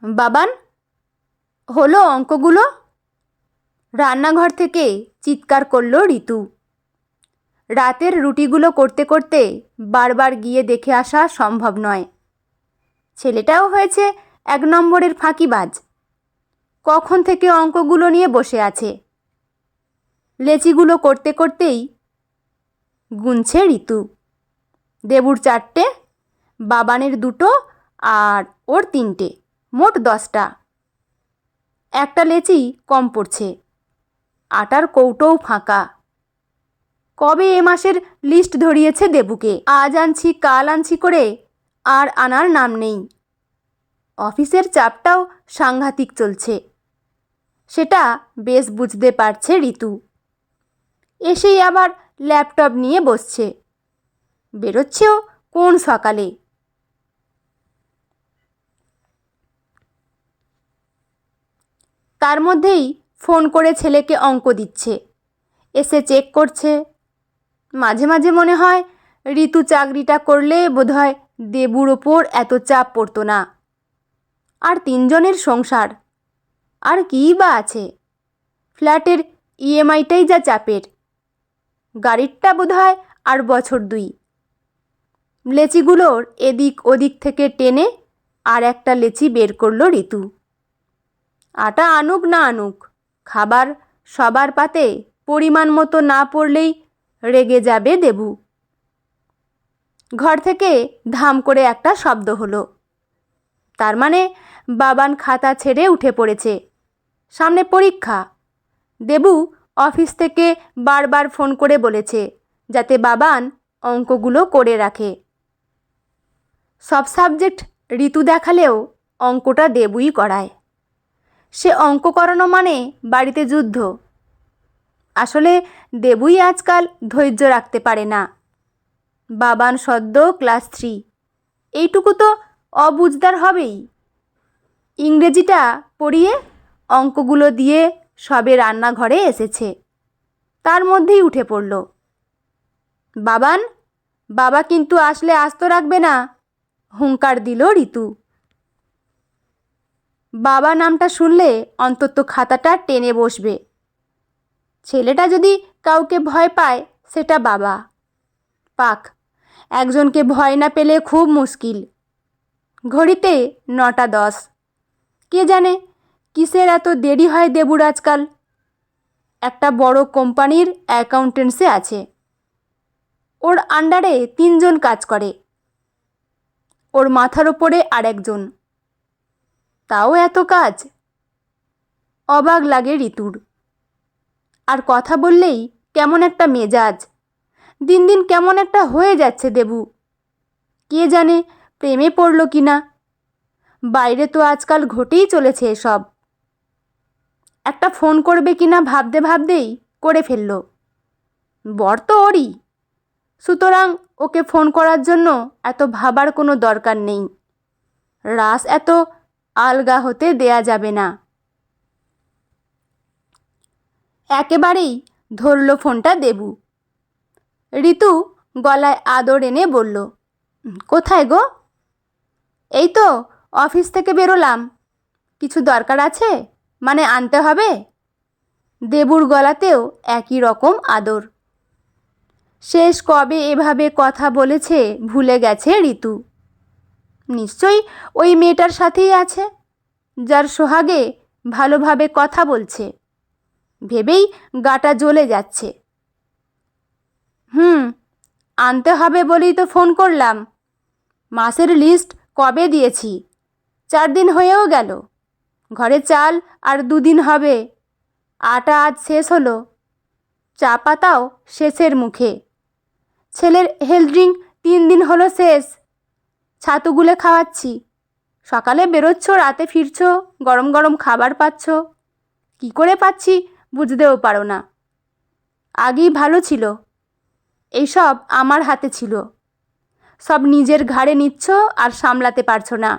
বাবান, হলো অঙ্কগুলো? রান্নাঘর থেকে চিৎকার করলো ঋতু। রাতের রুটিগুলো করতে করতে বারবার গিয়ে দেখে আসা সম্ভব নয়। ছেলেটাও হয়েছে 1 নম্বরের ফাঁকিবাজ। কখন থেকে অঙ্কগুলো নিয়ে বসে আছে। লেচিগুলো করতে করতেই গুনছে ঋতু। দেবুর 4টে, বাবানের 2টো আর ওর 3টে, মোট 10টা। একটা লেচি কম পড়ছে। আটার কৌটোও ফাঁকা। কবে এ মাসের লিস্ট ধরিয়েছে দেবুকে। আজ আনছি কাল আনছি করে আর আনার নাম নেই। অফিসের চাপটাও সাংঘাতিক চলছে, সেটা বেশ বুঝতে পারছে ঋতু। এসেই আবার ল্যাপটপ নিয়ে বসছে। বেরোচ্ছেও কোন সকালে। তার মধ্যেই ফোন করে ছেলেকে অঙ্ক দিচ্ছে। এসে চেক করছে। মাঝে মাঝে মনে হয় ঋতু চাকরিটা করলে বোধহয় দেবুর ওপর এত চাপ পড়তো না। আর 3জনের সংসার, আর কী বা আছে। ফ্ল্যাটের ইএমআইটাই যা চাপের। গাড়িরটা বোধহয় আর বছর 2। লেচিগুলোর এদিক ওদিক থেকে টেনে আর একটা লেচি বের করলো ঋতু। আটা আনুক না আনুক, খাবার সবার পাতে পরিমাণ মতো না পড়লেই রেগে যাবে দেবু। ঘর থেকে ধাম করে একটা শব্দ হলো। তার মানে বাবান খাতা ছেড়ে উঠে পড়েছে। সামনে পরীক্ষা। দেবু অফিস থেকে বারবার ফোন করে বলেছে যাতে বাবান অঙ্কগুলো করে রাখে। সব সাবজেক্ট ঋতু দেখালেও অঙ্কটা দেবুই করায়। সে অঙ্ক করানো মানে বাড়িতে যুদ্ধ। আসলে দেবুই আজকাল ধৈর্য রাখতে পারে না। বাবান সদ্য ক্লাস 3, এইটুকু তো অবুঝদার হবেই। ইংরেজিটা পড়িয়ে অঙ্কগুলো দিয়ে সবে রান্নাঘরে এসেছে, তার মধ্যেই উঠে পড়ল। বাবান, বাবা কিন্তু আসলে আস্ত রাখবে না, হুঙ্কার দিল ঋতু। বাবা নামটা শুনলে অন্তত খাতাটা টেনে বসবে। ছেলেটা যদি কাউকে ভয় পায় সেটা বাবা। পাক, একজনকে ভয় না পেলে খুব মুশকিল। ঘড়িতে 9টা 10। কে জানে কিসের এত দেরি হয় দেবুর আজকাল। একটা বড় কোম্পানির অ্যাকাউন্টেন্সে আছে। ওর আন্ডারে 3জন কাজ করে। ওর মাথার ওপরে আরেকজন। তাও এত কাজ। অবাক লাগে ঋতুর। আর কথা বললেই কেমন একটা মেজাজ। দিন দিন কেমন একটা হয়ে যাচ্ছে দেবু। কে জানে প্রেমে পড়ল কি না। বাইরে তো আজকাল ঘটেই চলেছে এসব। একটা ফোন করবে কিনা ভাবতে ভাবতেই করে ফেলল। বর তো ওরই, সুতরাং ওকে ফোন করার জন্য এত ভাবার কোনো দরকার নেই। রাস এত আলগা হতে দেয়া যাবে না। একেবারেই ধরল ফোনটা দেবু। ঋতু গলায় আদর এনে বলল, কোথায় গো? এই তো অফিস থেকে বেরোলাম। কিছু দরকার আছে? মানে আনতে হবে? দেবুর গলাতেও একই রকম আদর। শেষ কবে এভাবে কথা বলেছে ভুলে গেছে ঋতু। নিশ্চয়ই ওই মেয়েটার সাথেই আছে, যার সোহাগে ভালোভাবে কথা বলছে। ভেবেই গাটা জ্বলে যাচ্ছে। আনতে হবে বলেই তো ফোন করলাম। মাসের লিস্ট কবে দিয়েছি, 4 দিন হয়েও গেল। ঘরে চাল আর 2 দিন হবে। আটা আজ শেষ হলো। চা পাতাও শেষের মুখে। ছেলের হেলথ ড্রিঙ্ক 3 দিন হলো শেষ। ছাতু গুলে খাওয়াচ্ছি। সকালে বেরোচ্ছ, রাতে ফিরছ, গরম গরম খাবার পাচ্ছ। কি করে পাচ্ছি বুঝতেও পারো না। আগেই ভালো ছিল। এইসব আমার হাতে ছিল। সব নিজের ঘাড়ে নিচ্ছ আর সামলাতে পারছো না।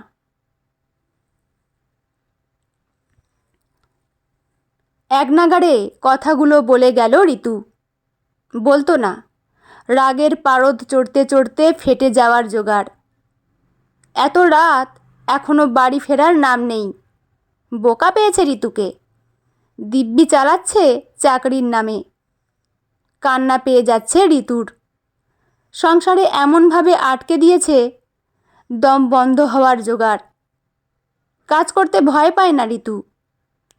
এক নাগাড়ে কথাগুলো বলে গেল ঋতু। বলতো না, রাগের পারদ চড়তে চড়তে ফেটে যাওয়ার জোগাড়। এত রাত এখনো বাড়ি ফেরার নাম নেই। বোকা পেয়েছে ঋতুকে। দিব্যি চালাচ্ছে চাকরির নামে। কান্না পেয়ে যাচ্ছে ঋতুর। সংসারে এমনভাবে আটকে দিয়েছে, দম বন্ধ হওয়ার জোগাড়। কাজ করতে ভয় পায় না ঋতু,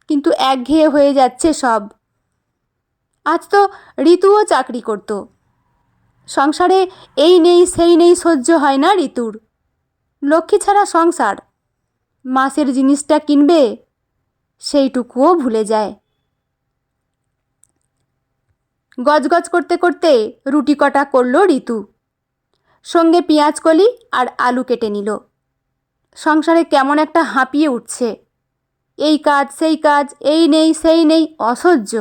কিন্তু একঘেয়ে হয়ে যাচ্ছে সব। আজ তো ঋতুও চাকরি করত। সংসারে এই নেই সেই নেই সহ্য হয় না ঋতুর। লক্ষ্মী ছাড়া সংসার, মাসের জিনিসটা কিনবে সেইটুকুও ভুলে যায়। গজগজ করতে করতে রুটি কটা করল ঋতু, সঙ্গে পেঁয়াজ কলি আর আলু কেটে নিল। সংসারে কেমন একটা হাঁপিয়ে উঠছে। এই কাজ সেই কাজ, এই নেই সেই নেই, অসহ্য।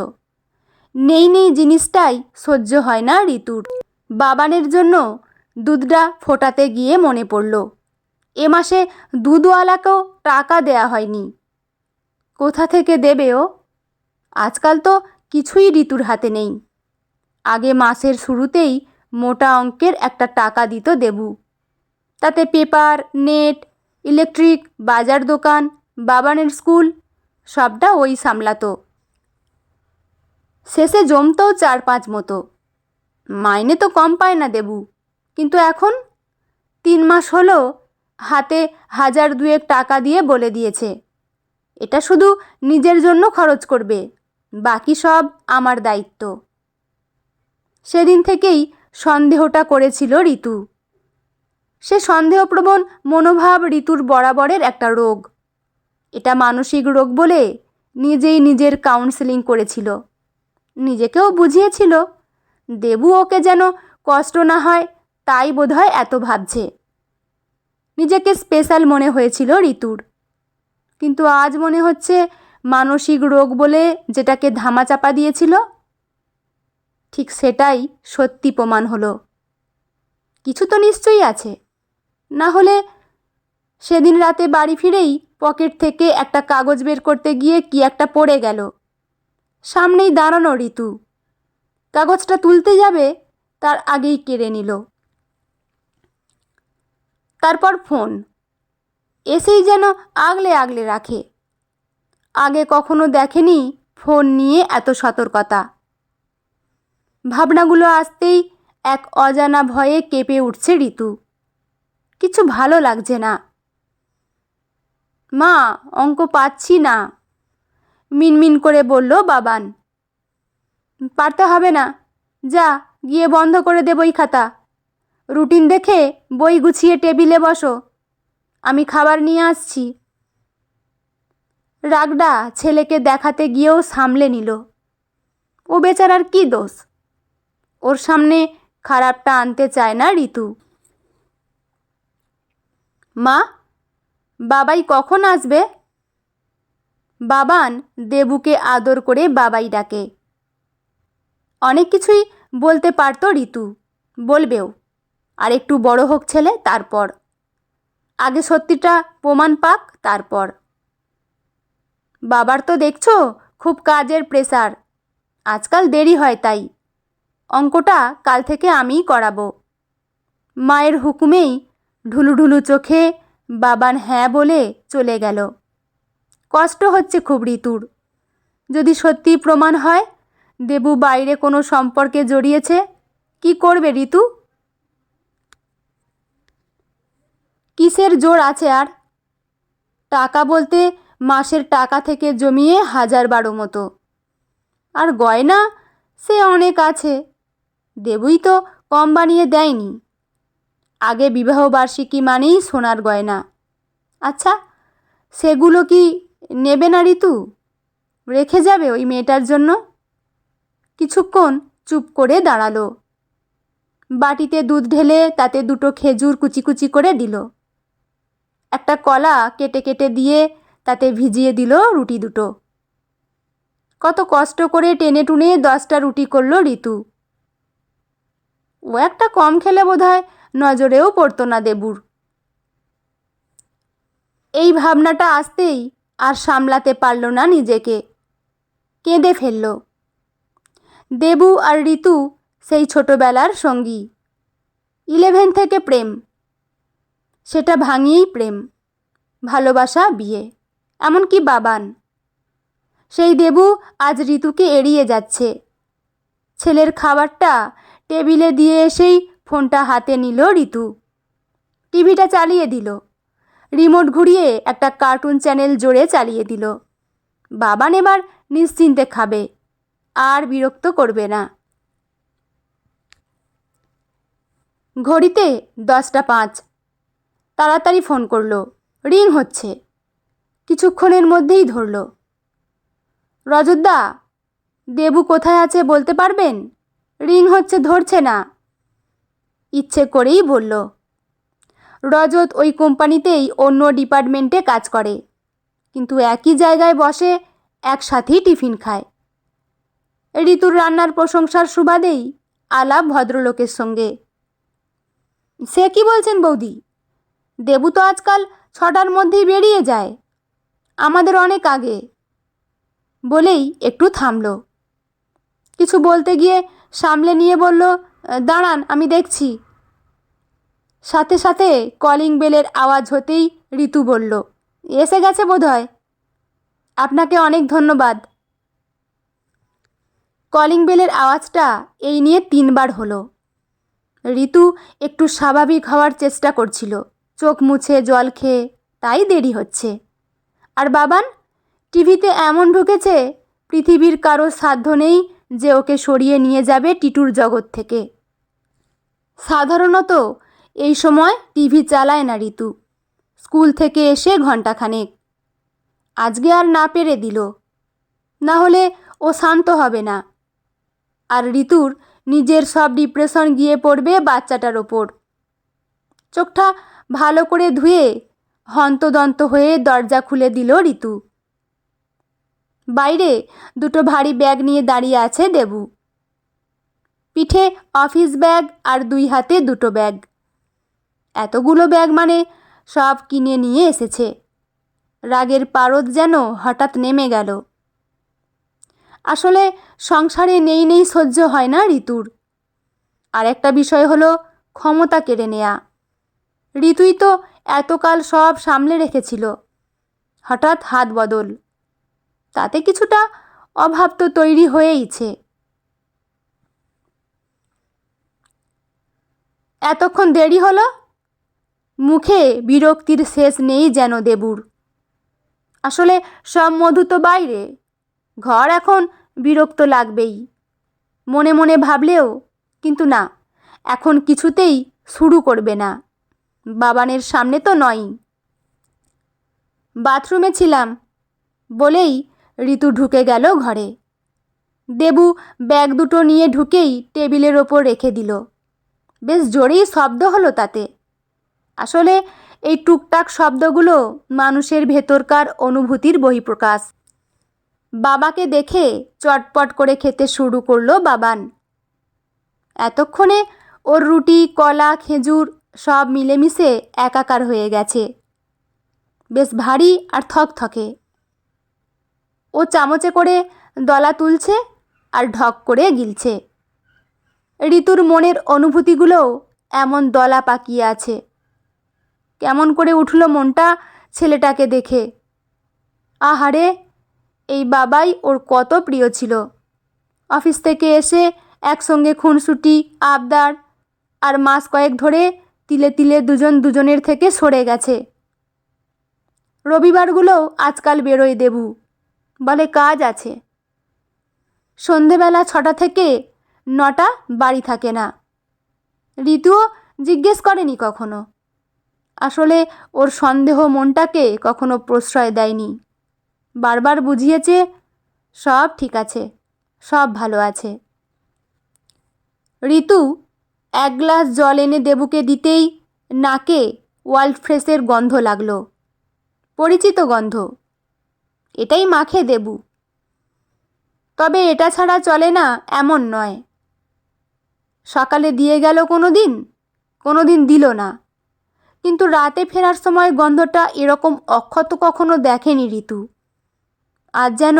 নেই নেই জিনিসটাই সহ্য হয় না ঋতুর। বাবানের জন্য দুধটা ফোটাতে গিয়ে মনে পড়ল, এ মাসে দুধওয়ালাকেও টাকা দেয়া হয়নি। কোথা থেকে দেবে ও? আজকাল তো কিছুই ঋতুর হাতে নেই। আগে মাসের শুরুতেই মোটা অঙ্কের একটা টাকা দিত দেবু। তাতে পেপার, নেট, ইলেকট্রিক, বাজার দোকান, বাবানের স্কুল সবটা ওই সামলাতো। শেষে জমতও 4-5 মতো। মাইনে তো কম পায় না দেবু, কিন্তু এখন 3 মাস হলো হাতে 1000-2 টাকা দিয়ে বলে দিয়েছে, এটা শুধু নিজের জন্য খরচ করবে, বাকি সব আমার দায়িত্ব। সেদিন থেকেই সন্দেহটা করেছিল ঋতু। সে সন্দেহপ্রবণ মনোভাব ঋতুর বরাবরের একটা রোগ। এটা মানসিক রোগ বলে নিজেই নিজের কাউন্সেলিং করেছিল। নিজেকেও বুঝিয়েছিল, দেবু ওকে যেন কষ্ট না হয় তাই বোধহয় এত ভাবছে। নিজেকে স্পেশাল মনে হয়েছিল ঋতুর, কিন্তু আজ মনে হচ্ছে মানসিক রোগ বলে যেটাকে ধামাচাপা দিয়েছিল, ঠিক সেটাই সত্যি প্রমাণ হলো। কিছু তো নিশ্চয়ই আছে, না হলে সেদিন রাতে বাড়ি ফিরেই পকেট থেকে একটা কাগজ বের করতে গিয়ে কি একটা পড়ে গেল। সামনেই দাঁড়ানো ঋতু, কাগজটা তুলতে যাবে তার আগেই কেড়ে নিল। তারপর ফোন এসেই যেন আগলে আগলে রাখে। আগে কখনো দেখেনি ফোন নিয়ে এত সতর্কতা। ভাবনাগুলো আসতেই এক অজানা ভয়ে কেঁপে উঠছে ঋতু। কিছু ভালো লাগছে না। মা, অঙ্ক পাচ্ছি না, মিনমিন করে বলল বাবান। পারতে হবে না, যা গিয়ে বন্ধ করে দে বই খাতা। রুটিন দেখে বই গুছিয়ে টেবিলে বসো, আমি খাবার নিয়ে আসছি। রাগডা ছেলেকে দেখাতে গিয়েও সামলে নিল। ও বেচারার কি দোষ? ওর সামনে খারাপটা আনতে চায় না ঋতু। মা, বাবাই কখন আসবে? বাবান দেবুকে আদর করে বাবাই ডাকে। অনেক কিছুই বলতে পারতো ঋতু, বলবেও। আর একটু বড় হোক ছেলে, তারপর। আগে সত্যিটা প্রমাণ পাক, তারপর। বাবার তো দেখছো খুব কাজের প্রেসার, আজকাল দেরি হয়, তাই অঙ্কটা কাল থেকে আমিই করাবো। মায়ের হুকুমেই ঢুলুঢুলু চোখে বাবান হ্যাঁ বলে চলে গেল। কষ্ট হচ্ছে খুব ঋতুর। যদি সত্যি প্রমাণ হয় দেবু বাইরে কোনো সম্পর্কে জড়িয়েছে, কি করবে ঋতু? কিসের জোর আছে আর? টাকা বলতে মাসের টাকা থেকে জমিয়ে 1012 মতো। আর গয়না সে অনেক আছে, দেবুই তো কম বানিয়ে দেয়নি। আগে বিবাহবার্ষিকী মানেই সোনার গয়না। আচ্ছা, সেগুলো কি নেবে না ঋতু? রেখে যাবে ওই মেয়েটার জন্য? কিছুক্ষণ চুপ করে দাঁড়ালো। বাটিতে দুধ ঢেলে তাতে 2টো খেজুর কুচি কুচি করে দিল। একটা কলা কেটে কেটে দিয়ে তাতে ভিজিয়ে দিল রুটি 2টো। কত কষ্ট করে টেনে টুনে 10টা রুটি করল ঋতু। ও একটা কম খেলে বোধহয় নজরেও পড়তো না দেবুর। এই ভাবনাটা আসতেই আর সামলাতে পারল না নিজেকে, কেঁদে ফেলল। দেবু আর ঋতু সেই ছোটবেলার সঙ্গী। 11 থেকে প্রেম, সেটা ভাঙিয়েই প্রেম। ভালোবাসা, বিয়ে, এমনকি বাবান। সেই দেবু আজ ঋতুকে এড়িয়ে যাচ্ছে। ছেলের খাবারটা টেবিলে দিয়ে এসেই ফোনটা হাতে নিল ঋতু। টিভিটা চালিয়ে দিল। রিমোট ঘুরিয়ে একটা কার্টুন চ্যানেল জোরে চালিয়ে দিল। বাবান এবার নিশ্চিন্তে খাবে, আর বিরক্ত করবে না। ঘড়িতে 10টা 5। তাড়াতাড়ি ফোন করলো। রিং হচ্ছে। কিছুক্ষণের মধ্যেই ধরল। রজতদা, দেবু কোথায় আছে বলতে পারবেন? রিং হচ্ছে, ধরছে না। ইচ্ছে করেই বলল। রজত ওই কোম্পানিতেই অন্য ডিপার্টমেন্টে কাজ করে, কিন্তু একই জায়গায় বসে একসাথেই টিফিন খায়। ঋতুর রান্নার প্রশংসার সুবাদেই আলাপ ভদ্রলোকের সঙ্গে। সে কি বলছেন বৌদি? দেবু তো আজকাল 6টার মধ্যেই বেরিয়ে যায়, আমাদের অনেক আগে। বলেই একটু থামল। কিছু বলতে গিয়ে সামলে নিয়ে বলল, দাঁড়ান, আমি দেখছি। সাথে সাথে কলিং বেলের আওয়াজ হতেই ঋতু বলল, এসে গেছে বোধহয়। আপনাকে অনেক ধন্যবাদ। কলিং বেলের আওয়াজটা এই নিয়ে 3বার হলো। ঋতু একটু স্বাভাবিক হওয়ার চেষ্টা করছিল, চোখ মুছে জল খেয়ে, তাই দেরি হচ্ছে। আর বাবান টিভিতে এমন ঢুকেছে, পৃথিবীর কারো সাধ্য নেই যে ওকে সরিয়ে নিয়ে যাবে টিটুর জগৎ থেকে। সাধারণত এই সময় টিভি চালায় না ঋতু। স্কুল থেকে এসে ঘণ্টাখানেক। আজকে আর না পেরে দিল, না হলে ও শান্ত হবে না। আর ঋতুর নিজের সব ডিপ্রেশন গিয়ে পড়বে বাচ্চাটার ওপর। চোখটা ভালো করে ধুয়ে হন্তদন্ত হয়ে দরজা খুলে দিল ঋতু। বাইরে 2টো ভারী ব্যাগ নিয়ে দাঁড়িয়ে আছে দেবু। পিঠে অফিস ব্যাগ আর 2 হাতে 2টো ব্যাগ। এতগুলো ব্যাগ মানে সব কিনে নিয়ে এসেছে। রাগের পারদ যেন হঠাৎ নেমে গেল। আসলে সংসারে নেই নেই সহ্য হয় না ঋতুর। আর একটা বিষয় হলো ক্ষমতা কেড়ে নেয়া। ঋতুই তো এতকাল সব সামলে রেখেছিল, হঠাৎ হাত বদল। তাতে কিছুটা অভাব তো তৈরি হয়েইছে। এতক্ষণ দেরি হলো? মুখে বিরক্তির শেষ নেই যেন দেবুর। আসলে সব মধু তো বাইরে, ঘর এখন বিরক্ত লাগবেই। মনে মনে ভাবলেও কিন্তু না, এখন কিছুতেই শুরু করবে না। বাবানের সামনে তো নয়। বাথরুমে ছিলাম বলেই ঋতু ঢুকে গেল ঘরে। দেবু ব্যাগ 2টো নিয়ে ঢুকেই টেবিলের ওপর রেখে দিল। বেশ জোরেই শব্দ হলো তাতে। আসলে এই টুকটাক শব্দগুলো মানুষের ভেতরকার অনুভূতির বহিঃপ্রকাশ। বাবাকে দেখে চটপট করে খেতে শুরু করলো বাবান। এতক্ষণে ওর রুটি, কলা, খেজুর সব মিলেমিশে একাকার হয়ে গেছে। বেশ ভারী আর থকথকে। ও চামচে করে দলা তুলছে আর ঢক করে গিলছে। ঋতুর মনের অনুভূতিগুলোও এমন দলা পাকিয়ে আছে। কেমন করে উঠল মনটা ছেলেটাকে দেখে। আহারে, এই বাবাই ওর কত প্রিয় ছিল। অফিস থেকে এসে একসঙ্গে খুনসুটি, আবদার, আর মাস কয়েক ধরে তিলে তিলে দুজন দুজনের থেকে সরে গেছে। রবিবারগুলোও আজকাল বেরোয় দেবু, বলে কাজ আছে। সন্ধেবেলা 6টা থেকে 9টা বাড়ি থাকে না। ঋতুও জিজ্ঞেস করেনি কখনো। আসলে ওর সন্দেহ মনটাকে কখনো প্রশ্রয় দেয়নি। বারবার বুঝিয়েছে সব ঠিক আছে, সব ভালো আছে। ঋতু 1 গ্লাস জল এনে দেবুকে দিতেই নাকে ওয়ার্ল্ড ফ্রেশের গন্ধ লাগলো। পরিচিত গন্ধ। এটাই মাখে দেবু। তবে এটা ছাড়া চলে না এমন নয়। সকালে দিয়ে গেল কোনো দিন দিল না। কিন্তু রাতে ফেরার সময় গন্ধটা এরকম অক্ষত কখনো দেখেনি ঋতু। আজ যেন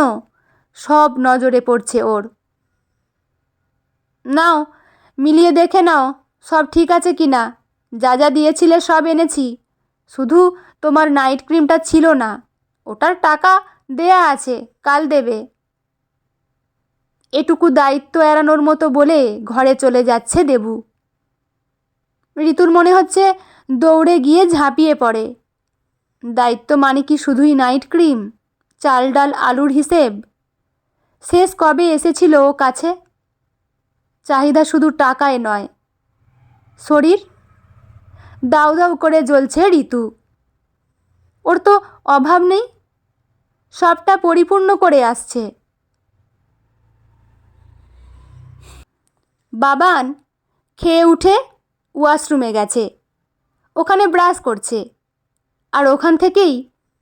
সব নজরে পড়ছে ওর। নাও, মিলিয়ে দেখে নাও সব ঠিক আছে কি না। যা যা দিয়েছিলে সব এনেছি, শুধু তোমার নাইট ক্রিমটা ছিল না, ওটার টাকা দেয়া আছে, কাল দেবে। এটুকু দায়িত্ব এড়ানোর মতো বলে ঘরে চলে যাচ্ছে দেবু। ঋতুর মনে হচ্ছে দৌড়ে গিয়ে ঝাঁপিয়ে পড়ে। দায়িত্ব মানে কি শুধুই নাইট ক্রিম, চাল ডাল আলুর হিসেব? শেষ কবে এসেছিল ও কাছে? চাহিদা শুধু টাকায় নয়, শরীর দাউ দাউ করে জ্বলছে ঋতু। ওর তো অভাব নেই, সবটা পরিপূর্ণ করে আসছে। বাবান খেয়ে উঠে ওয়াশরুমে গেছে, ওখানে ব্রাশ করছে, আর ওখান থেকেই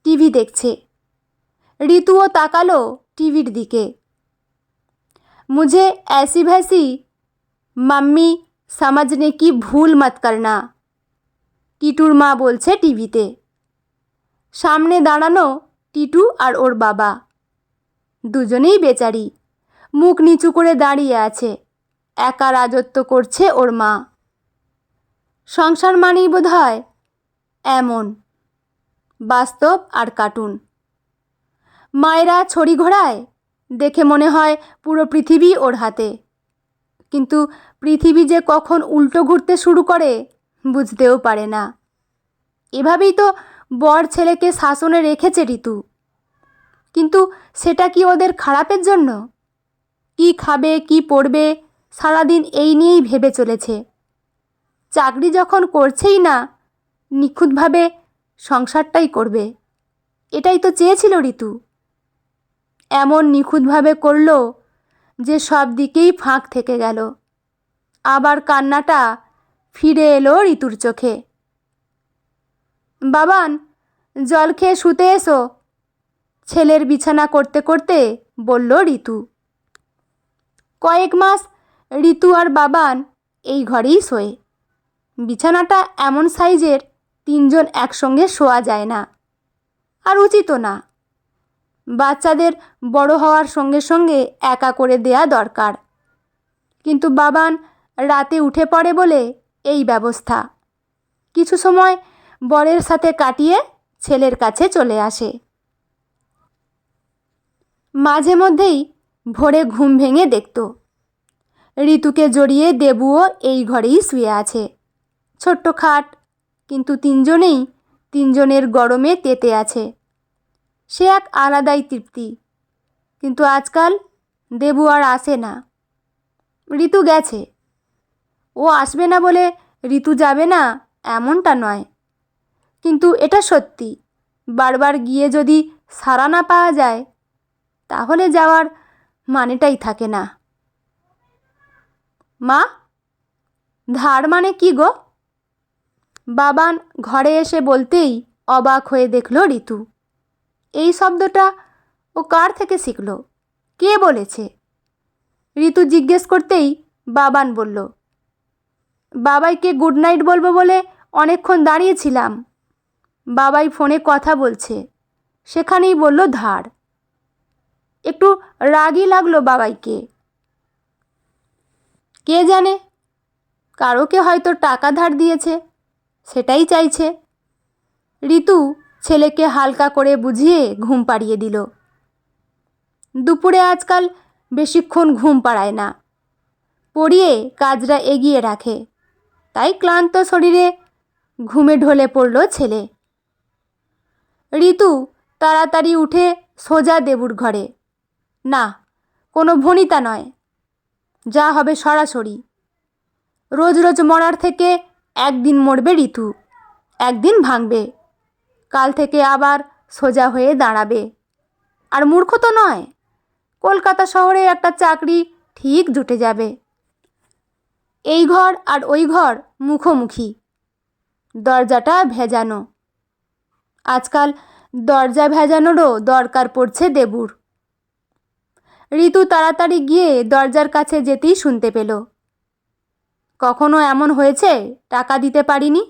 টিভি দেখছে। ঋতুও তাকালো টিভির দিকে। মুঝে ऐसी वैसी মাম্মি समझने की ভুল মত করনা, টিটুর মা বলছে টিভিতে। সামনে দাঁড়ানো টিটু আর ওর বাবা, দুজনেই বেচারি, মুখ নিচু করে দাঁড়িয়ে আছে। একা রাজত্ব করছে ওর মা। সংসার মানেই বোধ হয় এমন, বাস্তব আর কার্টুন। মায়েরা ছড়ি ঘোড়ায়, দেখে মনে হয় পুরো পৃথিবী ওর হাতে, কিন্তু পৃথিবী যে কখন উল্টো ঘুরতে শুরু করে বুঝতেও পারে না। এভাবেই তো বর ছেলেকে শাসনে রেখেছে ঋতু। কিন্তু সেটা কি ওদের খারাপের জন্য? কি খাবে, কি পরবে, সারাদিন এই নিয়েই ভেবে চলেছে। চাকরি যখন করছেই না, নিখুঁতভাবে সংসারটাই করবে, এটাই তো চেয়েছিল ঋতু। এমন নিখুঁতভাবে করল যে সব দিকেই ফাঁক থেকে গেল। আবার কান্নাটা ফিরে এলো ঋতুর চোখে। বাবান, জল খেয়ে শুতে এসো, ছেলের বিছানা করতে করতে বলল ঋতু। কয়েক মাস ঋতু আর বাবান এই ঘরেই শোয়। বিছানাটা এমন সাইজের তিনজন একসঙ্গে শোয়া যায় না, আর উচিতও না। বাচ্চাদের বড় হওয়ার সঙ্গে সঙ্গে একা করে দেয়া দরকার, কিন্তু বাবান রাতে উঠে পড়ে বলে এই ব্যবস্থা। কিছু সময় বরের সাথে কাটিয়ে ছেলের কাছে চলে আসে। মাঝে মধ্যেই ভোরে ঘুম ভেঙে দেখত ঋতুকে জড়িয়ে দেবুও এই ঘরেই শুয়ে আছে। ছোট্ট খাট, কিন্তু তিনজনেই তিনজনের গরমে তেতে আছে। সে এক আলাদাই তৃপ্তি। কিন্তু আজকাল দেবু আর আসে না। ঋতু গেছে, ও আসবে না বলে ঋতু যাবে না এমনটা নয়, কিন্তু এটা সত্যি, বারবার গিয়ে যদি সাড়া না পাওয়া যায় তাহলে যাওয়ার মানেটাই থাকে না। মা, ধার মানে কি গো? বাবান ঘরে এসে বলতেই অবাক হয়ে দেখল ঋতু। এই শব্দটা ও কার থেকে শিখল? কে বলেছে? ঋতু জিজ্ঞেস করতেই বাবান বলল, বাবাইকে গুড নাইট বলবো বলে অনেকক্ষণ দাঁড়িয়েছিলাম, বাবাই ফোনে কথা বলছে, সেখানেই বলল ধার। একটু রাগই লাগলো বাবাইকে। কে জানে, কারোকে হয়তো টাকা ধার দিয়েছে, সেটাই চাইছে। ঋতু ছেলেকে হালকা করে বুঝিয়ে ঘুম পাড়িয়ে দিল। দুপুরে আজকাল বেশিক্ষণ ঘুম পাড়ায় না, পড়িয়ে কাজটা এগিয়ে রাখে, তাই ক্লান্ত শরীরে ঘুমে ঢলে পড়ল ছেলে। ঋতু তাড়াতাড়ি উঠে সোজা দেবুর ঘরে। না, কোনো ভনিতা নয়, যা হবে সরাসরি। রোজ রোজ মরার থেকে একদিন মরবে ঋতু, একদিন ভাঙবে, কাল থেকে আবার সোজা হয়ে দাঁড়াবে। আর মূর্খ তো নয়, কলকাতা শহরে একটা চাকরি ঠিক জুটে যাবে। এই ঘর আর ওই ঘর মুখোমুখি, দরজাটা ভেজানো। আজকাল দরজা ভেজানোরও দরকার পড়ছে দেবুর। ঋতু তাড়াতাড়ি গিয়ে দরজার কাছে যেতেই শুনতে পেল, কখনো এমন হয়েছে টাকা দিতে পারিনি,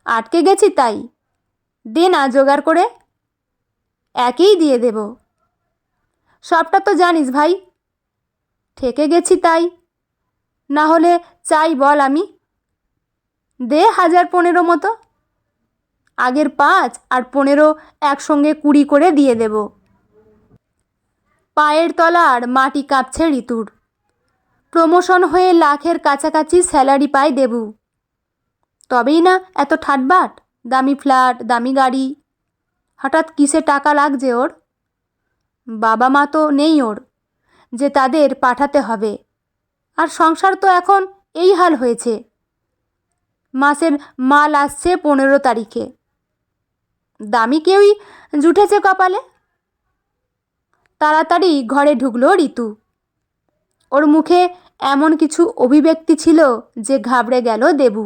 আটকে গেছি তাই, দে না জোগাড় করে, একেই দিয়ে দেব। সবটা তো জানিস ভাই, ঠেকে গেছি তাই, না হলে চাই বল আমি, দে 1015 মতো। আগের 5 আর 15 একসঙ্গে 20 করে দিয়ে দেব। পায়ের তলার মাটি কাঁপছে ঋতুর। প্রমোশন হয়ে লাখের কাছাকাছি স্যালারি পায় দেবু। তবেই না এত ঠাটবাট, দামি ফ্ল্যাট, দামি গাড়ি। হঠাৎ কিসে টাকা লাগছে ওর? বাবা মা তো নেই ওর, যে তাদের পাঠাতে হবে। আর সংসার তো এখন এই হাল হয়েছে। মাসের মাল আসছে 15 তারিখে। দামি কেউই জুটেছে কপালে। তাড়াতাড়ি ঘরে ঢুকলো ঋতু। ওর মুখে এমন কিছু অভিব্যক্তি ছিল যে ঘাবড়ে গেল দেবু।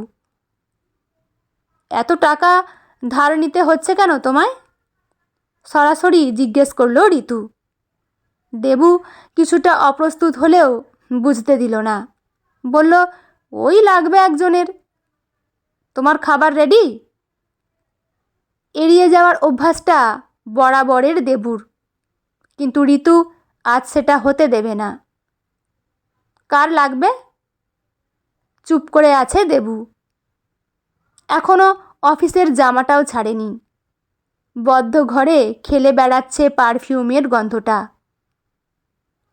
এত টাকা ধার নিতে হচ্ছে কেন তোমায়? সরাসরি জিজ্ঞেস করলো ঋতু। দেবু কিছুটা অপ্রস্তুত হলেও বুঝতে দিল না। বলল, ওই লাগবে একজনের। তোমার খাবার রেডি? এড়িয়ে যাওয়ার অভ্যাসটা বরাবরের দেবুর, কিন্তু ঋতু আজ সেটা হতে দেবে না। কার লাগবে? চুপ করে আছে দেবু। এখনো অফিসের জামাটাও ছাড়েনি। বদ্ধ ঘরে খেলে বেড়াচ্ছে পারফিউমের গন্ধটা।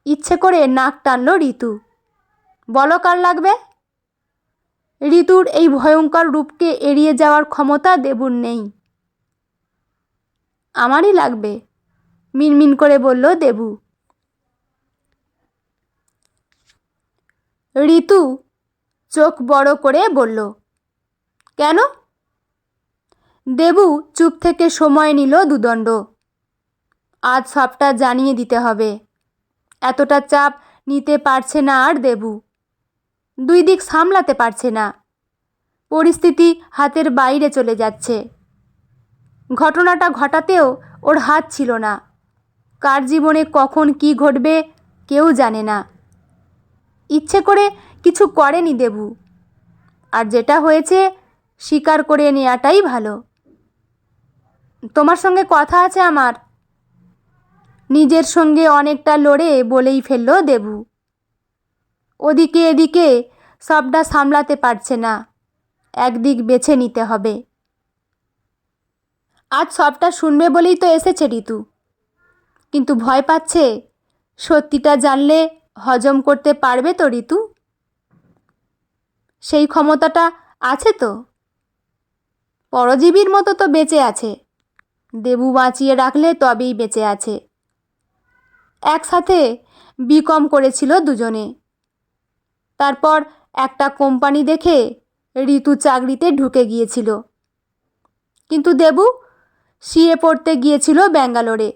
ইচ্ছে করে নাক টানল ঋতু। বলো কার লাগবে? ঋতুর এই ভয়ঙ্কর রূপকে এড়িয়ে যাওয়ার ক্ষমতা দেবুর নেই। আমারই লাগবে, মিনমিন করে বলল দেবু। ঋতু চোখ বড় করে বলল, কেন? দেবু চুপ থেকে সময় নিল দুদণ্ড। আজ সবটা জানিয়ে দিতে হবে। এতটা চাপ নিতে পারছে না আর দেবু। 2 দিক সামলাতে পারছে না। পরিস্থিতি হাতের বাইরে চলে যাচ্ছে। ঘটনাটা ঘটাতেও ওর হাত ছিল না। কার জীবনে কখন কি ঘটবে কেউ জানে না। ইচ্ছে করে কিছু করেনি দেবু। আর যেটা হয়েছে স্বীকার করে নেওয়াটাই ভালো। তোমার সঙ্গে কথা আছে আমার। নিজের সঙ্গে অনেকটা লড়ে বলেই ফেলল দেবু। ওদিকে এদিকে সবটা সামলাতে পারছে না। একদিক বেছে নিতে হবে। আজ সবটা শুনবে বলেই তো এসেছে ঋতু, কিন্তু ভয় পাচ্ছে। সত্যিটা জানলে হজম করতে পারবে তো ঋতু? সেই ক্ষমতাটা আছে তো? পরজীবীর মতো তো বেঁচে আছে। দেবু বাঁচিয়ে রাখলে তবেই বেঁচে আছে। একসাথে বিকম করেছিল দুজনে। তারপর একটা কোম্পানি দেখে ঋতু চাকরিতে ঢুকে গিয়েছিল। কিন্তু দেবু সিএ পড়তে গিয়েছিল ব্যাঙ্গালোরে।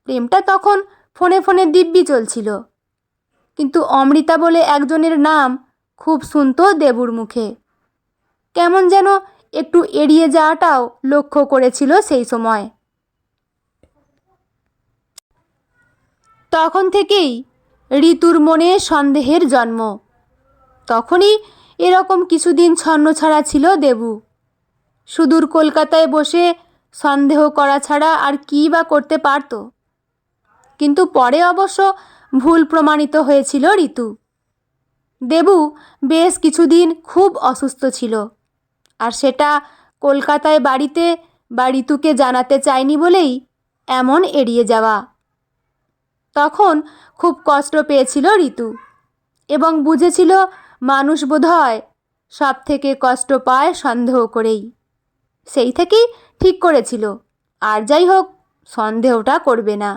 প্রেমটা তখন ফোনে ফোনে দিব্যি চলছিল। কিন্তু অমৃতা বলে একজনের নাম খুব শুনতো দেবুর মুখে। কেমন যেন একটু এড়িয়ে যাওয়াটাও লক্ষ্য করেছিল সেই সময়। তখন থেকেই ঋতুর মনে সন্দেহের জন্ম। তখনই এরকম কিছুদিন ছন্নছাড়া ছিল দেবু। সুদূর কলকাতায় বসে সন্দেহ করা ছাড়া আর কী বা করতে পারত। কিন্তু পরে অবশ্য ভুল প্রমাণিত হয়েছিল ঋতু। দেবু বেশ কিছুদিন খুব অসুস্থ ছিল, আর সেটা কলকাতায় বাড়িতে বা ঋতুকে জানাতে চায়নি বলেই এমন এড়িয়ে যাওয়া। তখন খুব কষ্ট পেয়েছিল ঋতু, এবং বুঝেছিল মানুষ বোধহয় সব থেকে কষ্ট পায় সন্দেহ করেই। সেই থেকেই ঠিক করেছিল আর যাই হোক সন্দেহটা করবে না।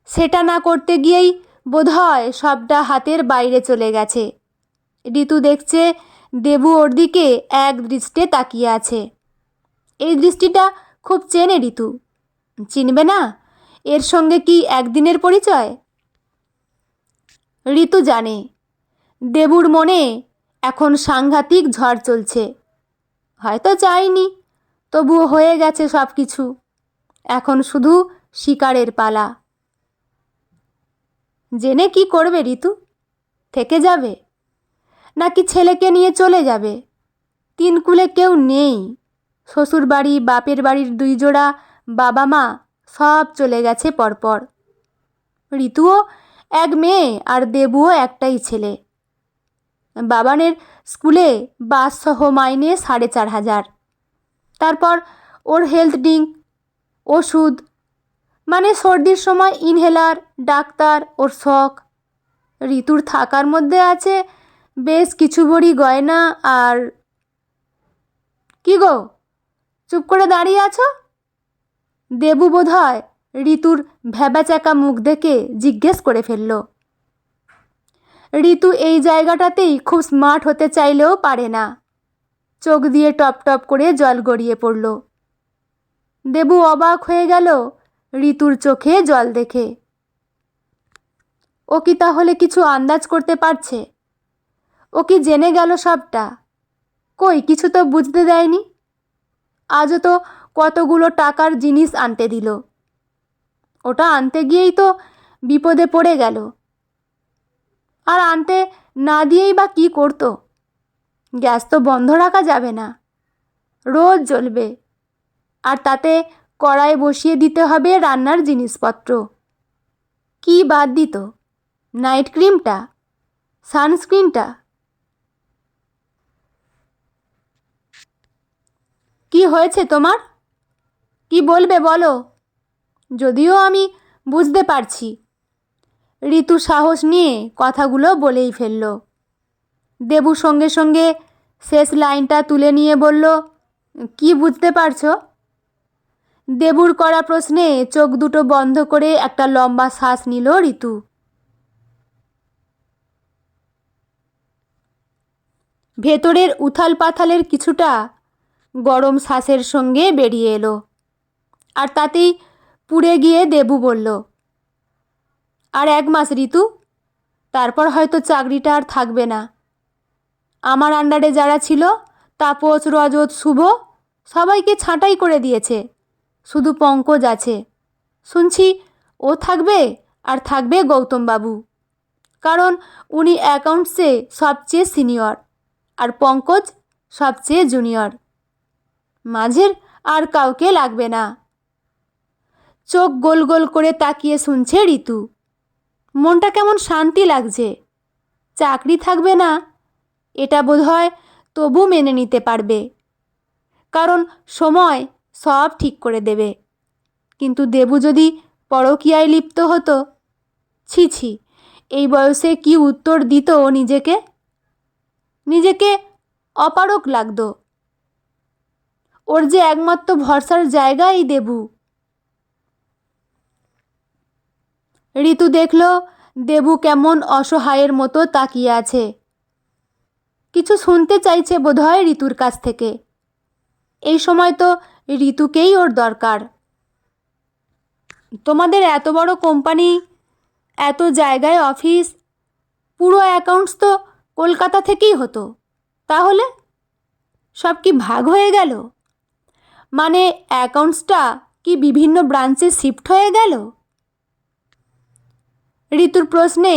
সেটা না করতে গিয়েই বোধহয় সবটা হাতের বাইরে চলে গেছে। ঋতু দেখছে দেবু ওর দিকে এক দৃষ্টে তাকিয়ে আছে। এই দৃষ্টিটা খুব চেনে ঋতু। চিনবে না? এর সঙ্গে কি একদিনের পরিচয়? ঋতু জানে দেবুর মনে এখন সাংঘাতিক ঝড় চলছে। হয়তো চাইনি, তবুও হয়ে গেছে সব কিছু। এখন শুধু শিকারের পালা। জেনে কি করবে ঋতু? থেকে যাবে নাকি ছেলেকে নিয়ে চলে যাবে? 3 কুলে কেউ নেই। শ্বশুর বাড়ি, বাপের বাড়ির 2 জোড়া বাবা মা সব চলে গেছে পরপর। ঋতুও এক মেয়ে আর দেবুও একটাই ছেলে। বাবানের স্কুলে বাস সহ মাইনে 4,500। তারপর ওর হেলথ ড্রিঙ্ক, ওষুধ, মানে সর্দির সময় ইনহেলার, ডাক্তার, ওর শখ। ঋতুর থাকার মধ্যে আছে বেশ কিছু ভরি গয়না আর... কি গো, চুপ করে দাঁড়িয়ে আছো? দেবু বোধহয় ঋতুর ভ্যাবাচ্যাকা মুখ দেখে জিজ্ঞেস করে ফেলল। ঋতু এই জায়গাটাতেই খুব স্মার্ট হতে চাইলেও পারে না। চোখ দিয়ে টপ টপ করে জল গড়িয়ে পড়ল। দেবু অবাক হয়ে গেল ঋতুর চোখে জল দেখে। ও কি তাহলে কিছু আন্দাজ করতে পারছে? ও কি জেনে গেল সবটা? কই, কিছু তো বুঝতে দেয়নি। আজও তো কতগুলো টাকার জিনিস আনতে দিল। ওটা আনতে গিয়েই তো বিপদে পড়ে গেল। আর আনতে না দিয়েই বা কী করতো? গ্যাস তো বন্ধ রাখা যাবে না, রোজ জ্বলবে। আর তাতে কড়াই বসিয়ে দিতে হবে রান্নার জিনিসপত্র। কি বাদ দিত? নাইট ক্রিমটা, সানস্ক্রিনটা। কি হয়েছে তোমার? কি বলবে বলো? যদিও আমি বুঝতে পারছি। ঋতু সাহস নিয়ে কথাগুলো বলেই ফেলল। দেবু সঙ্গে সঙ্গে শেষ লাইনটা তুলে নিয়ে বলল, কি বুঝতে পারছো? দেবুর করা প্রশ্নে চোখ দুটো বন্ধ করে একটা লম্বা শ্বাস নিল ঋতু। ভেতরের উথাল পাথালের কিছুটা গরম শ্বাসের সঙ্গে বেরিয়ে এলো। আর তাতেই পুড়ে গিয়ে দেবু বলল, আর 1 মাস ঋতু, তারপর হয়তো চাকরিটা আর থাকবে না। আমার আন্ডারে যারা ছিল, তাপস, রজত, শুভ, সবাইকে ছাঁটাই করে দিয়েছে। শুধু পঙ্কজ আছে। শুনছি ও থাকবে, আর থাকবে গৌতমবাবু। কারণ উনি অ্যাকাউন্টসে সবচেয়ে সিনিয়র, আর পঙ্কজ সবচেয়ে জুনিয়র। মাঝের আর কাউকে লাগবে না। চোখ গোল গোল করে তাকিয়ে শুনছে ঋতু। মনটা কেমন শান্তি লাগছে। চাকরি থাকবে না, এটা বোধহয় তবু মেনে নিতে পারবে, কারণ সময় সব ঠিক করে দেবে। কিন্তু দেবু যদি পরকীয়ায় লিপ্ত হতো, ছি ছি, এই বয়সে কি উত্তর দিত নিজেকে? নিজেকে অপারক লাগতো। ওর যে একমাত্র ভরসার জায়গা এই দেবু। ঋতু দেখল দেবু কেমন অসহায়ের মতো তাকিয়ে আছে। কিছু শুনতে চাইছে বোধহয় ঋতুর কাছ থেকে। এই সময় তো ঋতুকেই ওর দরকার। তোমাদের এত বড় কোম্পানি, এত জায়গায় অফিস, পুরো অ্যাকাউন্টস তো কলকাতা থেকেই হতো। তাহলে সব কি ভাগ হয়ে গেল? মানে অ্যাকাউন্টসটা কি বিভিন্ন ব্রাঞ্চে শিফট হয়ে গেল? ঋতুর প্রশ্নে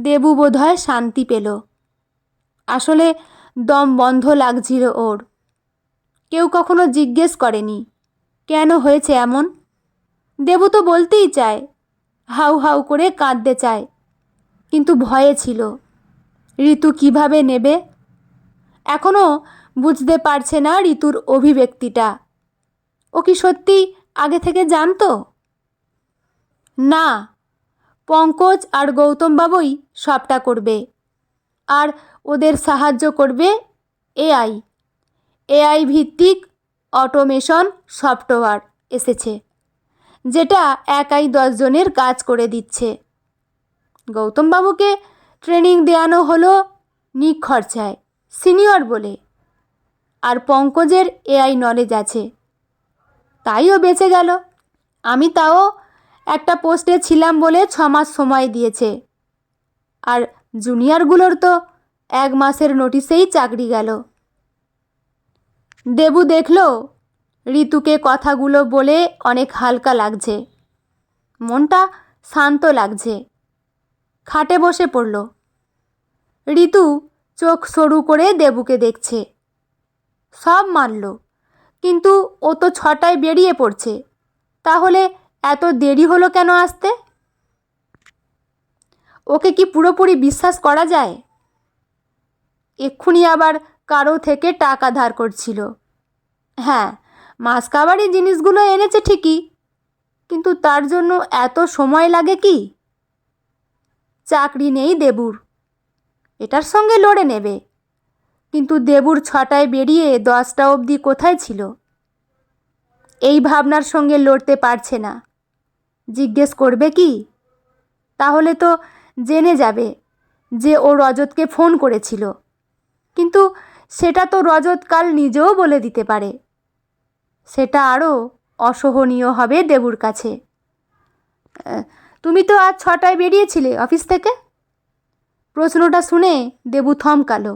দেবু বোধহয় শান্তি পেল। আসলে দম বন্ধ লাগছিল ওর। কেউ কখনো জিজ্ঞেস করেনি কেন হয়েছে এমন। দেবু তো বলতেই চায়, হাউ হাউ করে কাঁদতে চায়, কিন্তু ভয়ে ছিল ঋতু কিভাবে নেবে। এখনও বুঝতে পারছে না ঋতুর অভিব্যক্তিটা। ও কি সত্যি আগে থেকে জানতো? না, পঙ্কজ আর গৌতমবাবুই সবটা করবে। আর ওদের সাহায্য করবে এআই। এআই ভিত্তিক অটোমেশন সফটওয়্যার এসেছে, যেটা একাই 10 জনের কাজ করে দিচ্ছে। গৌতমবাবুকে ট্রেনিং দেওয়ানো হলো নিখরচায়, সিনিয়র বলে। আর পঙ্কজের এআই নলেজ আছে, তাইও বেঁচে গেল। আমি তাও একটা পোস্টে ছিলাম বলে 6 মাস সময় দিয়েছে। আর জুনিয়রগুলোর তো 1 মাসের নোটিশেই চাকরি গেল। দেবু দেখল ঋতুকে কথাগুলো বলে অনেক হালকা লাগছে, মনটা শান্ত লাগছে। খাটে বসে পড়ল। ঋতু চোখ সরু করে দেবুকে দেখছে। সব মানল, কিন্তু ও তো 6টায় বেরিয়ে পড়ছে। তাহলে এত দেরি হলো কেন আসতে? ওকে কি পুরোপুরি বিশ্বাস করা যায়? এক্ষুনি আবার কারো থেকে টাকা ধার করছিল। হ্যাঁ, মাস কাবারই জিনিসগুলো এনেছে ঠিকই, কিন্তু তার জন্য এত সময় লাগে কি? চাকরি নেই দেবুর, এটার সঙ্গে লড়ে নেবে, কিন্তু দেবুর 6টায় বেরিয়ে 10টা অবধি কোথায় ছিল? এই ভাবনার সঙ্গে লড়তে পারছে না। জিজ্ঞেস করবে কি? তাহলে তো জেনে যাবে যে ও রজতকে ফোন করেছিল, কিন্তু সেটা তো রজত কাল নিজেও বলে দিতে পারে। সেটা আরও অসহনীয় হবে দেবুর কাছে। তুমি তো আজ 6টায় বেরিয়েছিলে অফিস থেকে? প্রশ্নটা শুনে দেবু থমকালো,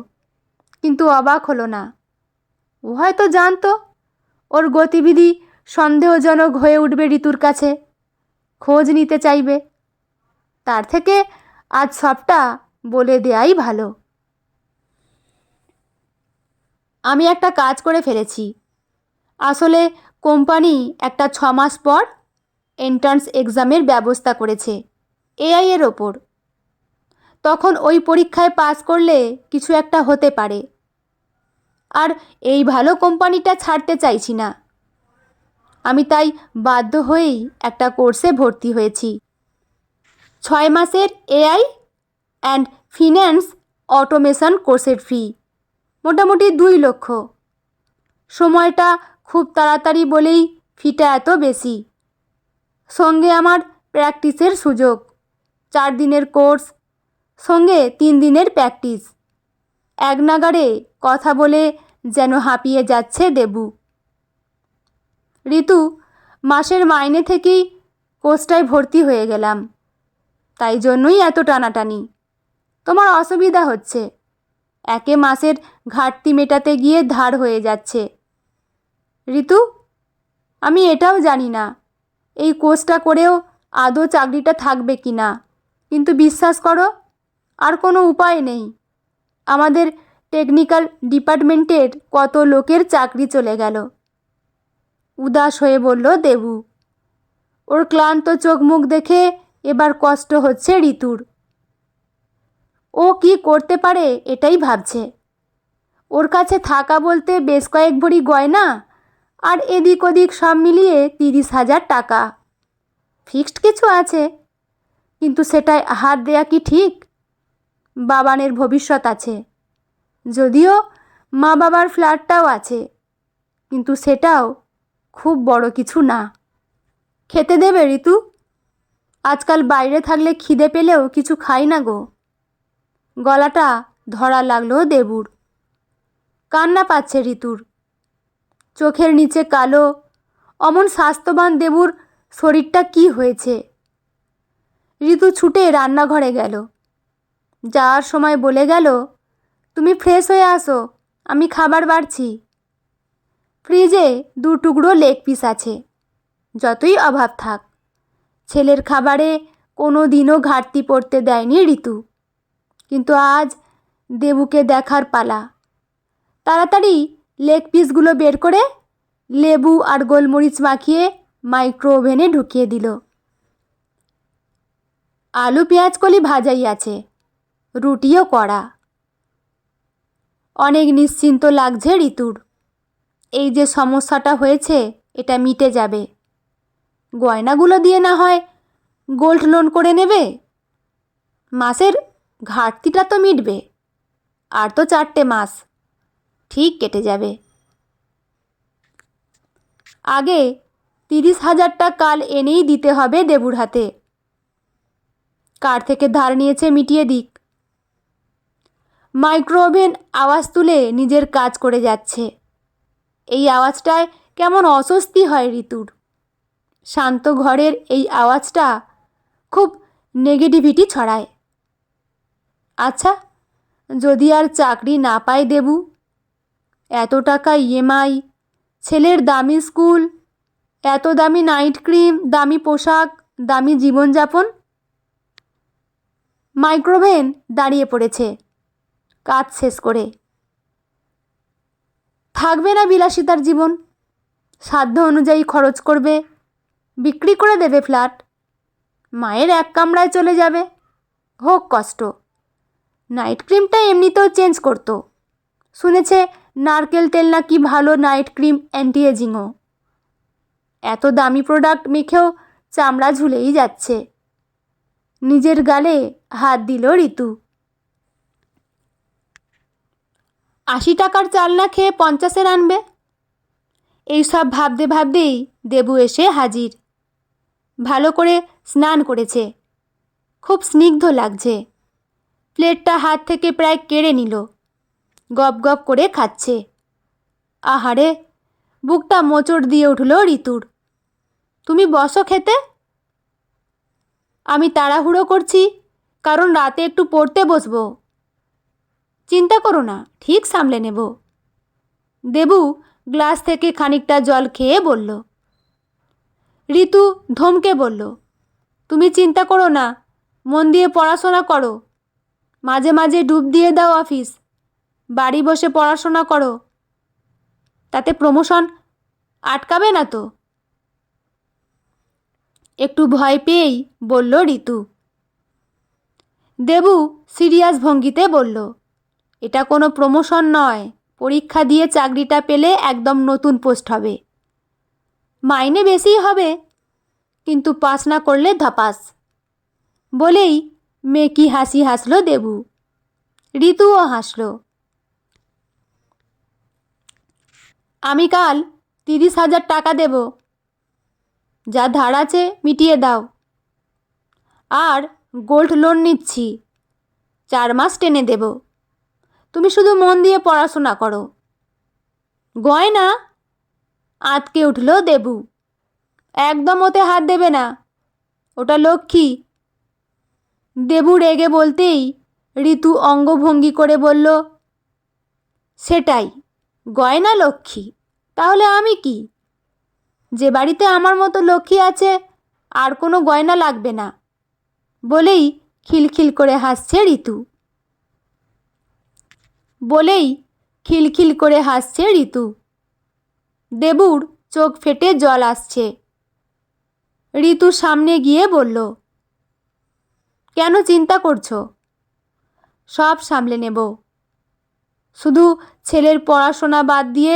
কিন্তু অবাক হলো না। ও হয়তো জানতো ওর গতিবিধি সন্দেহজনক হয়ে উঠবে ঋতুর কাছে, খোঁজ নিতে চাইবে। তার থেকে আজ সবটা বলে দেয়াই ভালো। আমি একটা কাজ করে ফেলেছি। আসলে কোম্পানি একটা 6 মাস পর এন্ট্রান্স এক্সামের ব্যবস্থা করেছে এআই এর ওপর। তখন ওই পরীক্ষায় পাস করলে কিছু একটা হতে পারে। আর এই ভালো কোম্পানিটা ছাড়তে চাইছি না। আমি তাই বাধ্য হয়েই একটা কোর্সে ভর্তি হয়েছি। 6 মাসের এআই অ্যান্ড ফিন্যান্স অটোমেশন কোর্সের ফি মোটামুটি 2 লক্ষ। সময়টা খুব তাড়াতাড়ি বলেই ফিটা এত বেশি। সঙ্গে আমার প্র্যাকটিসের সুযোগ। 4 দিনের কোর্স, সঙ্গে 3 দিনের প্র্যাকটিস। এক নাগাড়ে কথা বলে যেন হাঁপিয়ে যাচ্ছে দেবু। ঋতু, মাসের মাইনে থেকেই কোর্সটায় ভর্তি হয়ে গেলাম, তাই জন্যই এত টানাটানি। তোমার অসুবিধা হচ্ছে। একে মাসের ঘাটতি মেটাতে গিয়ে ধার হয়ে যাচ্ছে। ঋতু, আমি এটাও জানি না এই কোর্সটা করেও আদৌ চাকরিটা থাকবে কি না, কিন্তু বিশ্বাস করো, আর কোনো উপায় নেই। আমাদের টেকনিক্যাল ডিপার্টমেন্টের কত লোকের চাকরি চলে গেল। উদাস হয়ে বলল দেবু। ওর ক্লান্ত চোখ মুখ দেখে এবার কষ্ট হচ্ছে ঋতুর। ও কি করতে পারে এটাই ভাবছে। ওর কাছে থাকা বলতে বেশ কয়েক ভরি গয়না আর এদিক ওদিক সব মিলিয়ে 30,000 টাকা। ফিক্সড কিছু আছে, কিন্তু সেটায় হাত দেয়া কি ঠিক? বাবানের ভবিষ্যৎ আছে, যদিও মা বাবার ফ্ল্যাটটাও আছে, কিন্তু সেটাও খুব বড় কিছু না। খেতে দেবে ঋতু? আজকাল বাইরে থাকলে খিদে পেলেও কিছু খাই না গো। গলাটা ধরা লাগলো দেবুর। কান্না পাচ্ছে ঋতুর। চোখের নিচে কালো। অমন স্বাস্থ্যবান দেবুর শরীরটা কি হয়েছে? ঋতু ছুটে রান্নাঘরে গেল। যাওয়ার সময় বলে গেল, তুমি ফ্রেশ হয়ে আসো, আমি খাবার বাড়ছি। ফ্রিজে 2 টুকরো লেগ পিস আছে। যতই অভাব থাক, ছেলের খাবারে কোনো দিনও ঘাটতি পড়তে দেয়নি ঋতু। কিন্তু আজ দেবুকে দেখার পালা। তাড়াতাড়ি লেগ পিসগুলো বের করে লেবু আর গোলমরিচ মাখিয়ে মাইক্রো ওভেনে ঢুকিয়ে দিল। আলু পেঁয়াজ কলি ভাজাই আছে, রুটিও কড়া। অনেক নিশ্চিন্ত লাগছে ঋতুর। এই যে সমস্যাটা হয়েছে এটা মিটে যাবে। গয়নাগুলো দিয়ে না হয় গোল্ড লোন করে নেবে। মাসের ঘাটতিটা তো মিটবে। আর তো 4টে মাস, ঠিক কেটে যাবে। আগে 30,000টা কাল এনেই দিতে হবে দেবুর হাতে। কার থেকে ধার নিয়েছে মিটিয়ে দিক। মাইক্রো ওভেন আওয়াজ তুলে নিজের কাজ করে যাচ্ছে। এই আওয়াজটায় কেমন অস্বস্তি হয় ঋতুর। শান্ত ঘরের এই আওয়াজটা খুব নেগেটিভিটি ছড়ায়। আচ্ছা, যদি আর চাকরি না পায় দেবু, এত টাকা ইএমআই, ছেলের দামি স্কুল, এত দামি নাইট ক্রিম, দামি পোশাক, দামি জীবনযাপন। মাইক্রোওভেন দাঁড়িয়ে পড়েছে কাজ শেষ করে। থাকবে না বিলাসিতার জীবন। সাধ্য অনুযায়ী খরচ করবে, বিক্রি করে দেবে ফ্ল্যাট, মায়ের এক কামরায় চলে যাবে। হোক কষ্ট। নাইট ক্রিমটা এমনিতেও চেঞ্জ করতো। শুনেছে নারকেল তেল নাকি ভালো নাইট ক্রিম, অ্যান্টি এজিংও। এত দামি প্রোডাক্ট মেখেও চামড়া ঝুলেই যাচ্ছে। নিজের গালে হাত দিল ঋতু। 80 টাকার চাল না খেয়ে 50-এর আনবে? এইসব ভাবতে ভাবতেই দেবু এসে হাজির। ভালো করে স্নান করেছে, খুব স্নিগ্ধ লাগছে। প্লেটটা হাত থেকে প্রায় কেড়ে নিল, গপ গপ করে খাচ্ছে। আহারে, বুকটা মোচড় দিয়ে উঠল ঋতুর। তুমি বসো খেতে। আমি তাড়াহুড়ো করছি, কারণ রাতে একটু পড়তে বসবো। চিন্তা করো না, ঠিক সামলে নেব। দেবু গ্লাস থেকে খানিকটা জল খেয়ে বলল। ঋতু ধমকে বলল, তুমি চিন্তা করো না, মন দিয়ে পড়াশোনা করো। মাঝে মাঝে ডুব দিয়ে দাও অফিস, বাড়ি বসে পড়াশোনা করো। তাতে প্রমোশন আটকাবে না তো? একটু ভয় পেয়েই বলল ঋতু। দেবু সিরিয়াস ভঙ্গিতে বলল, এটা কোনো প্রমোশন নয়। পরীক্ষা দিয়ে চাকরিটা পেলে একদম নতুন পোস্ট হবে। মাইনে বেশিই হবে, কিন্তু পাস না করলে ধপাস। বলেই মেকি হাসি হাসল দেবু। ঋতুও হাসল। আমি কাল 30,000 টাকা দেব। যা ধার আছে মিটিয়ে দাও। আর গোল্ড লোন নিচ্ছি, 4 মাস টেনে দেব। তুমি শুধু মন দিয়ে পড়াশোনা করো। গয়না? আঁতকে উঠল দেবু। একদম ওতে হাত দেবে না, ওটা লক্ষ্মী। দেবু রেগে বলতেই ঋতু অঙ্গভঙ্গি করে বলল, সেটাই, গয়না লক্ষ্মী, তাহলে আমি কি? যে বাড়িতে আমার মতো লক্ষ্মী আছে আর কোনো গয়না লাগবে না। বলেই খিলখিল করে হাসছে ঋতু। দেবুর চোখ ফেটে জল আসছে। ঋতু সামনে গিয়ে বলল, কেন চিন্তা করছো? সব সামলে নেব। শুধু ছেলের পড়াশোনা বাদ দিয়ে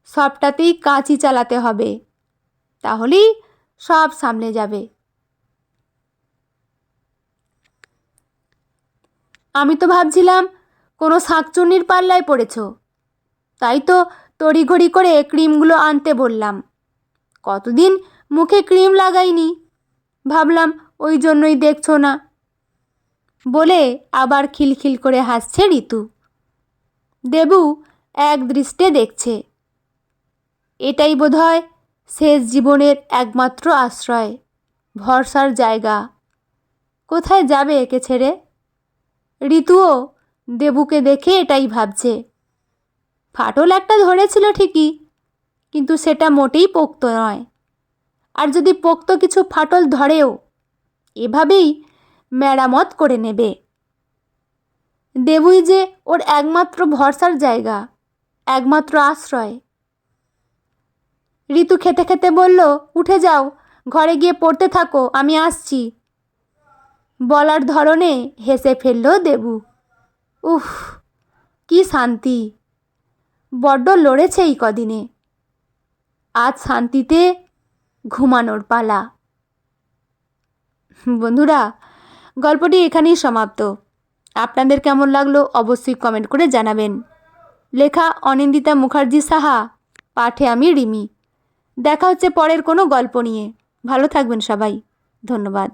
সবটাতেই কাঁচি চালাতে হবে, তাহলেই সব সামলে যাবে। আমি তো ভাবছিলাম কোনো শাকচুন্নির পাল্লায় পড়েছ, তাই তো তড়িঘড়ি করে ক্রিমগুলো আনতে বললাম। কতদিন মুখে ক্রিম লাগাইনি, ভাবলাম ওই জন্যই দেখছো না। বলে আবার খিলখিল করে হাসছে ঋতু। দেবু এক দৃষ্টে দেখছে। এটাই বোধহয় শেষ জীবনের একমাত্র আশ্রয়, ভরসার জায়গা। কোথায় যাবে একে ছেড়ে? ঋতুও দেবুকে দেখে এটাই ভাবছে। ফাটল একটা ধরেছিল ঠিকই, কিন্তু সেটা মোটেই পোক্ত নয়। আর যদি পোক্ত কিছু ফাটল ধরেও, এভাবেই মেরামত করে নেবে। দেবুই যে ওর একমাত্র ভরসার জায়গা, একমাত্র আশ্রয়। ঋতু খেতে খেতে বলল, উঠে যাও, ঘরে গিয়ে পড়তে থাকো, আমি আসছি। বলার ধরনে হেসে ফেলল দেবু। উফ, কি শান্তি! বড্ড লড়েছে এই কদিনে। আজ শান্তিতে ঘুমানোর পালা। বন্ধুরা, গল্পটি এখানেই সমাপ্ত। আপনাদের কেমন লাগলো অবশ্যই কমেন্ট করে জানাবেন। লেখা অনিন্দিতা মুখার্জি সাহা, পাঠে আমি রিমি। দেখা হচ্ছে পরের কোনো গল্প নিয়ে। ভালো থাকবেন সবাই। ধন্যবাদ।